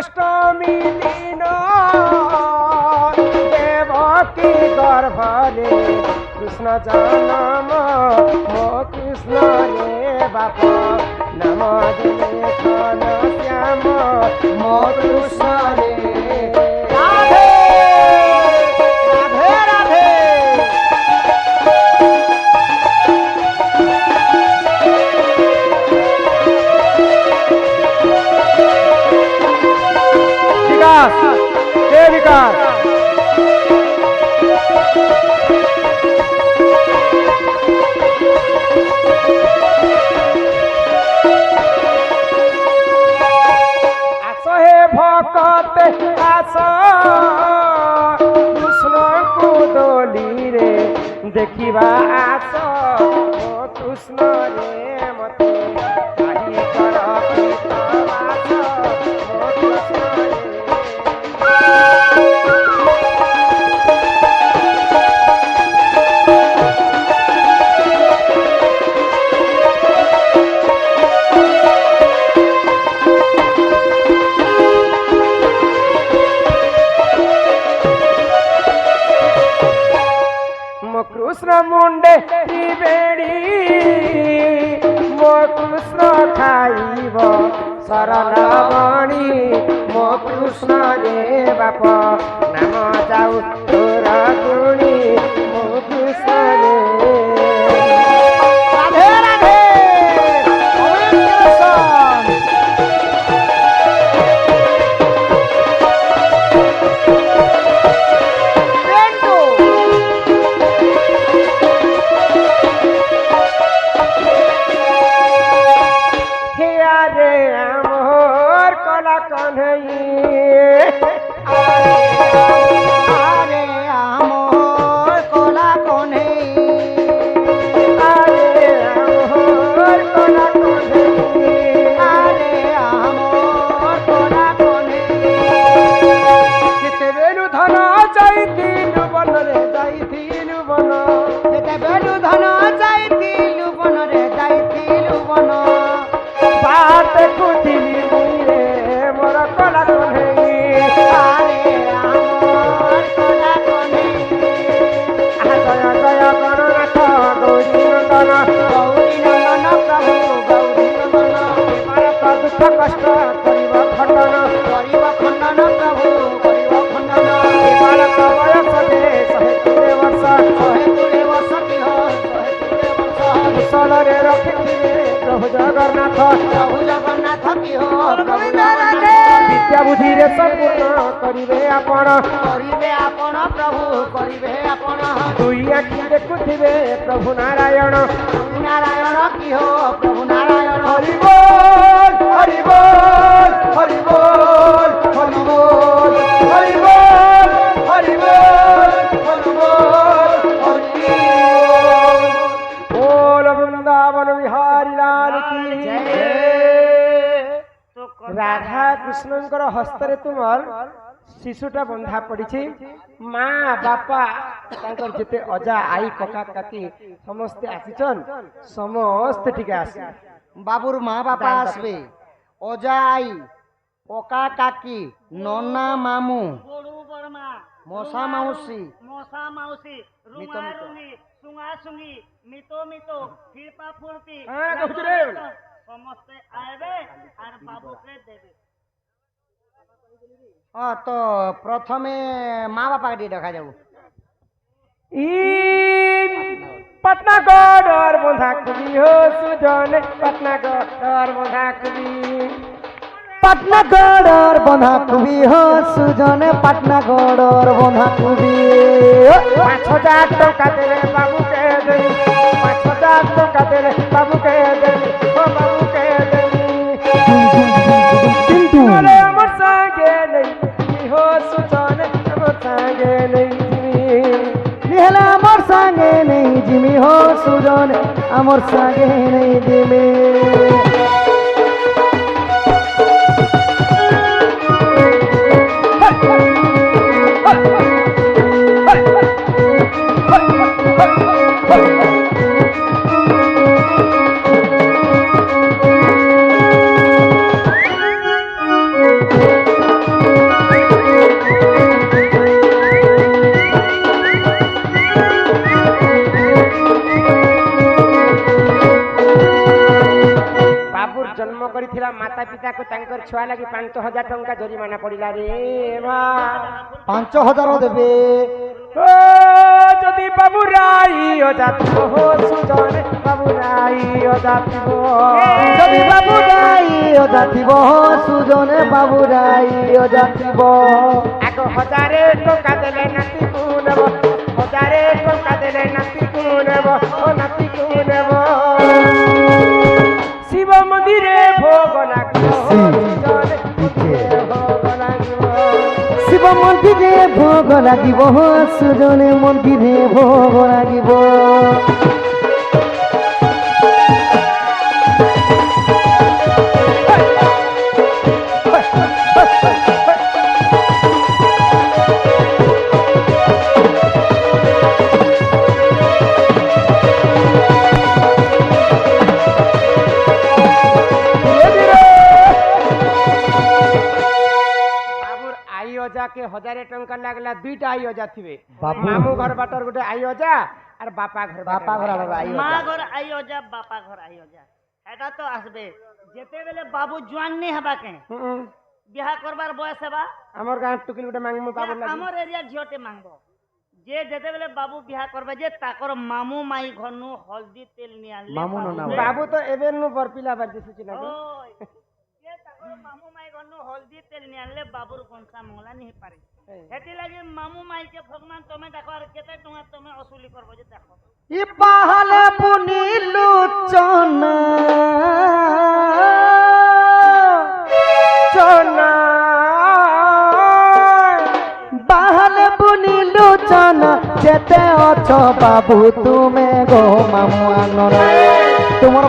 অষ্টমী দিন দেবকী গর্ভরে কৃষ্ণ জন্ম মো কৃষ্ণ রে বাপ নাম দেলে ঘন শ্যাম মো কৃষ্ণ রে রাধে রাধে রাধে विकास हे विकास हे भक्त आस कृष्ण को डोली रे देखिबा आस ओ कृष्ण रे मते काही कर कृतवास ओ कृष्ण कृष्ण मुंडे बेड़ी मो कृष्ण खाइब शरणवाणी मो कृष्ण रे बाप नाम जाऊ तोर गुणी मो कृष्ण रे राधे राधे विद्या बुद्धि रे संपूर्ण करिवे आपण प्रभु करिवे आपण दुई आखि देखुथिबे प्रभु नारायण की हो प्रभु नारायण हरि बोल हरि बोल हरि बोल हरि बोल हरि बोल हरि बोल हरि बोल हरि बोल वृंदावन विहारी लाल की जय। राधा कृष्णंकर हस्ତରେ तुमर शिशुटा बंधा पड़ी माँ बापा जेते अजा आई कका काकी समस्ते आसीचन समस्ते ठीक आसी बाबूर माँ बापा आसबे अजा आई कका काकी नन्ना मामू मौसा माउसी रुंगा रुंगी सुंगा सुंगी मितो मितो फिरपा फुरपी समस्ते आएबे और बाबू के देबे। हाँ तो प्रथमे माँ बापा के देखा जाऊ पटनागढ़ और बंधाकुबी हो सुजन पटनागढ़ और बंधाकुबी पटनागढ़ और बंधाकुबी हो सुजन पटनागढ़ और बंधाकुबी 5,000 टका देले बाबू के दे 5,000 टका देले बाबू के दे ओ बाबू के दे अरे हमर संगे नहीं हो सुजन हमर संगे नहीं निहला हमर संगे नहीं जिमी हो सुजन हमर संगे नहीं जिमी ପିତାକୁ ତାଙ୍କର ଛୁଆ ଲାଗି 5,000 ଟଙ୍କା ଜରିମାନା ପଡ଼ିଲା ରେ ମା 5,000 ଦେବେ ଓ ଯଦି ବାବୁ ରାଇ ଅଜାତିବ ହୋ ସୁଜନ ବାବୁ ରାଇ ଅଜାତିବ ଯଦି ବାବୁରାଇ ଅଜା ଥିବ ସୁଜନ ବାବୁରାଇ ଅଜା ଥିବ ଆଗ 1,000 ଟଙ୍କା ଦେଲେ ନାତିକୁ ନେବ 1,000 ଟଙ୍କା ଦେଲେ ନାତିକୁ ନେବ ଓ ନାତିକୁ ନେବ ଶିବ ମନ୍ଦିରେ ଭୋଗ ଲାଗିବ ସୁଜନ ଭୋଗ ଲାଗିବ ଶିବ ମନ୍ଦିରେ ଭୋଗ ଲାଗିବ ସୁଜନ ମନ୍ଦିରେ ଭୋଗ ଲାଗିବ के 1,000 टंका लागला 2टा आई अजा थिबे बाबू। मामू घर बाटर गुटे आई अजा और बापा घर बापा घर अलग आई মা ঘর আইও যা বাপা ঘর আইও যা এটা তো আসবে যেতে বেলে বাবু জোয়ান নি হবা কে বিয়া করবার বয়স হবা हमर गांव टुकिल गुटे मांगमु बाबू लागी আমার এরিয়া ঝিওটে মাংবো যে যেতে বেলে বাবু বিয়া করবে যে তাকর মামু মাই ঘরনু হলদি তেল নি আনলে মামু নো না बाबू तो एबे नु बरपिला बार दिसुची लागे ওই যে তাকর মামু মাই ঘরনু হলদি তেল নি আনলে বাবুর কনসা মংলা নি পারে হেতি লাগি মামু মাই কে ভগবান তুমি দেখো আর কেতে টঙ্কা তুমি অসুলি করবো যে দেখো ই পাহালে বুনিলু চনা चना বাহালে বুনিলু চনা যেতে অছ বাবু তুমি গো মামু আননা তোমার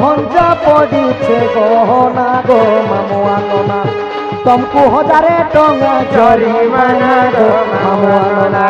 ভঞ্জা পড়িছে গহনা গো মামু আননা तुमको 1,000 टंका जरिमाना गो मामू आनना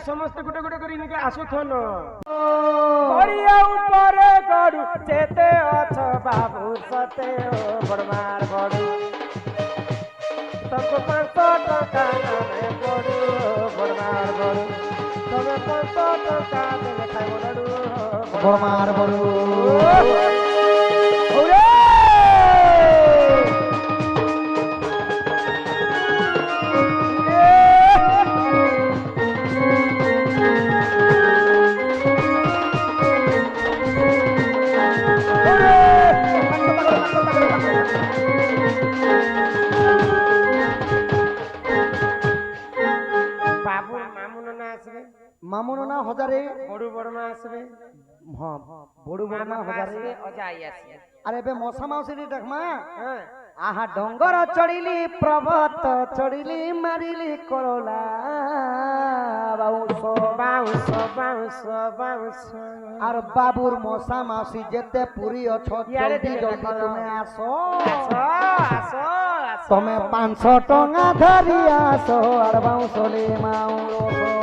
समस्त गुटे गुटे करी निके आसुथन बरिया ऊपर गडु जेते अछ बाबू सते ओ बडमार बडु तको 500 टका नामे बडु बडमार बडु तबे 500 टका देले खाइ बडु बड़मार बड़ू ओरे मामू ना 1,000 बडु बडमा आसबे हाँ बड़ू बड़मा 1,000 अजाई आसी अरे बे मौसा माउसी देखमा हां आहा डंगर चढ़िली पर्वत चढ़िली मारिली करला बाउंस बाउंस बाउंस बाउंस और बाबूर मौसा माउसी जेते पूरी अछो यारे जल्दी देखो, जल्दी तुम्हें आसो आसो तुम्हें 500 टंका धरी आसो और बाउंसले माउरोसो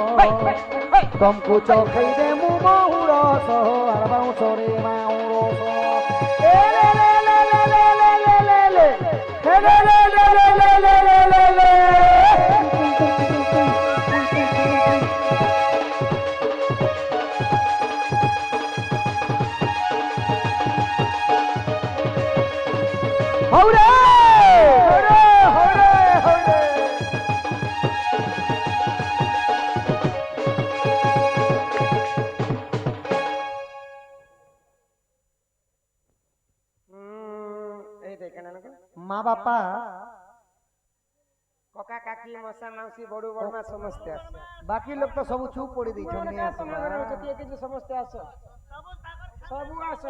तुमको चौखई दे मु माउरोसो और बाउंसले माउरोसो ए ले ले ले ले ले ले ले ले हे ले ले ले ले ले ले ले ले होरे होरे होरे होरे ए देखना ना माँ बापा कका काकी मसा माउसी बडू बडमा समस्त आस बाकी लोग तो सब चुप पड़ी दी छनी जे समस्त आस सबु आस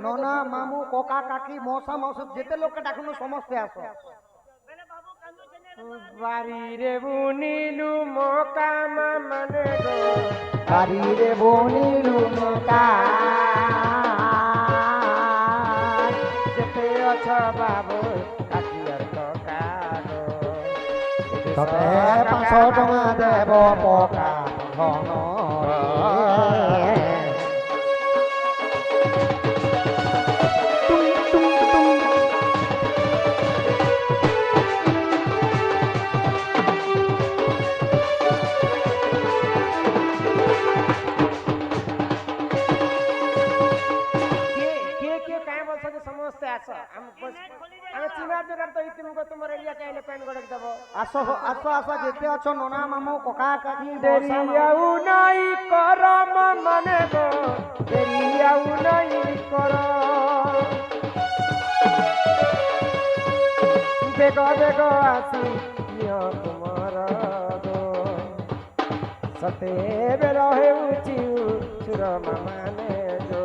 नोना मामू कोका काकी मौसा मौसू जेते लोग के डाकुनो समस्त आसो बारी रे बुनीलु मोका माने गो बारी रे बोनीलु मोका जेते अछ बाबू काकी और कका ତତେ 500 ଟଙ୍କା ଦେବ ପକା ଧନ କିଏ କାଁ ବସକି ସମସ୍ତେ ଆସ ଆମେ ଚିହ୍ନା ଜଗାର ତ ଏଇ ତୁମକୁ ତୁମର ଏରିଆ ଚାହିଁଲେ ପ୍ୟାଣ୍ଟ ଗୋଡ଼େଇ ଦେବ ଆସ ଆସ ଆସ ଯେତେ ଅଛ ନନା ମାମୁ କକା କାକି ଡେରି ଆଉ ନାଇଁ କର ମାନେ ଗো ଡେରି ଆଉ ନାଇଁ କର ବେଗ ବେଗ ଆସି ନିଅ ତୁମର ଗো ସତେ ବେଳ ହେଉଛି ସୁର ମାନେ ଯୋ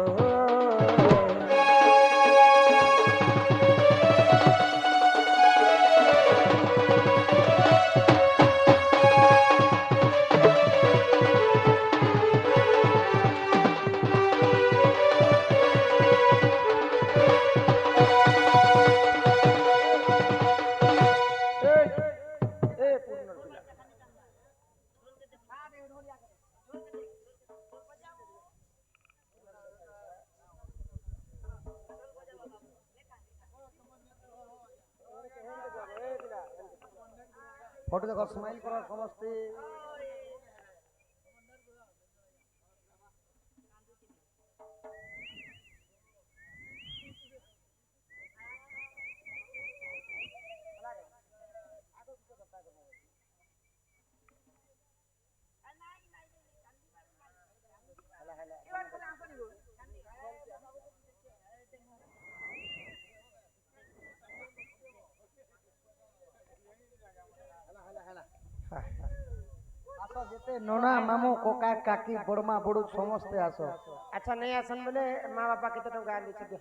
ফটো দেখো স্মাইল করো সমস্তে আস যেতে ননা মামু কোকা কাকি বড়মা বড়ু সমস্তে আস আচ্ছা নেই আসন বলে মা বাপা কেতে টাকা দিচ্ছে দে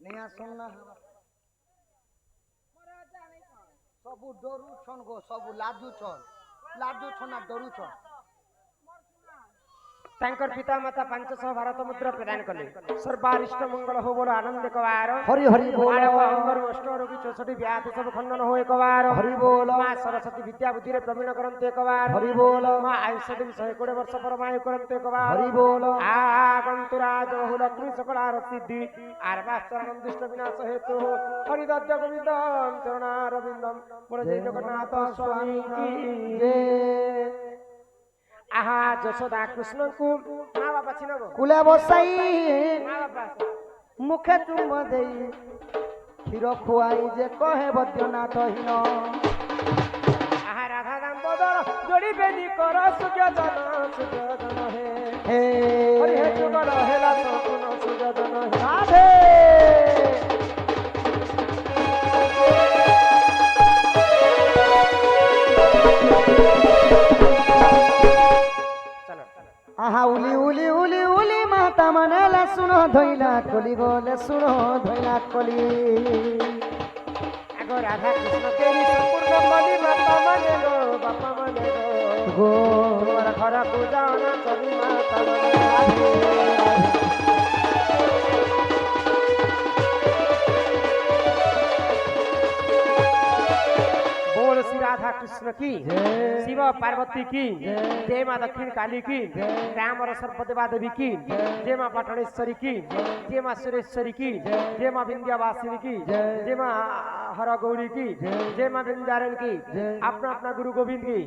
নেই আসুন না সবু ডরুছন গো সবু লাজুছন না ডরুছন ତାଙ୍କର ପିତା ମାତା 500 ଭାରତ ମୁଦ୍ରା ପ୍ରଦାନ କଲେ ସର୍ବାରିଷ୍ଟ ମଙ୍ଗଳ ହୋ ବୋଲ ଆନନ୍ଦ କବାର হরি হরি বল ଅଙ୍ଗରୁ ଅଷ୍ଟ ରୋଗୀ 64 ବ୍ୟାଧି ସବୁ ଖଣ୍ଡନ ହୋ ଏକବାର হরি বল ମା ସରସ୍ୱତୀ ବିଦ୍ୟା ବୁଦ୍ଧିରେ ପ୍ରବୀଣ କରନ୍ତି ଏକବାର হরি বল ମା ଆୟୁଷ ଦେବୀ 120 ବର୍ଷ ପରମାୟୁ କରନ୍ତି ଏକବାର হরি বল আগন্তুরাজ বহু লক্ষ্মী সকলার সিদ্ধি আর বাস্তরণ দুষ্ট বিনাশ হেতু হরিদত্ত গোবিন্দ চরণারবিন্দম বড় জয় জগন্নাথ স্বামী কি আহা যশোদা কৃষ্ণଙ୍କୁ মা বাবা চিনব কুলে বসাই মা বাবা মুখে চুম্ব দেই ক্ষীর খুয়াই যে কহে বৈদ্যনাথ হীন আহা রাধা দামোদর যোড়িবেনি কর সুযোজন হে হে হরি হে যুগল হেলা সম্পূর্ণ সুযোজন হে রাধে আহা উলি উলি উলি উলি মাতা মানেলা শুনো ধইলা কলি গলে শুনো ধইলা কলি আগ রাধা কৃষ্ণ কেরি সম্পূর্ণ কলি মাতা মানে গো বাপা মানে গো তোমার ঘর পূজা না করি মাতা মানে রাধে बोल श्री राधा कृष्ण की शिव पार्वती की जय माँ दक्षिण काली की राम और सर्पदेवा देवी की जय माँ पटनेश्वरी की जय माँ सुरेश्वरी की जय माँ विंध्यावासिनी की जय माँ हर गौरी की जय माँ वृंदारन की अपना अपना गुरु गोविंद की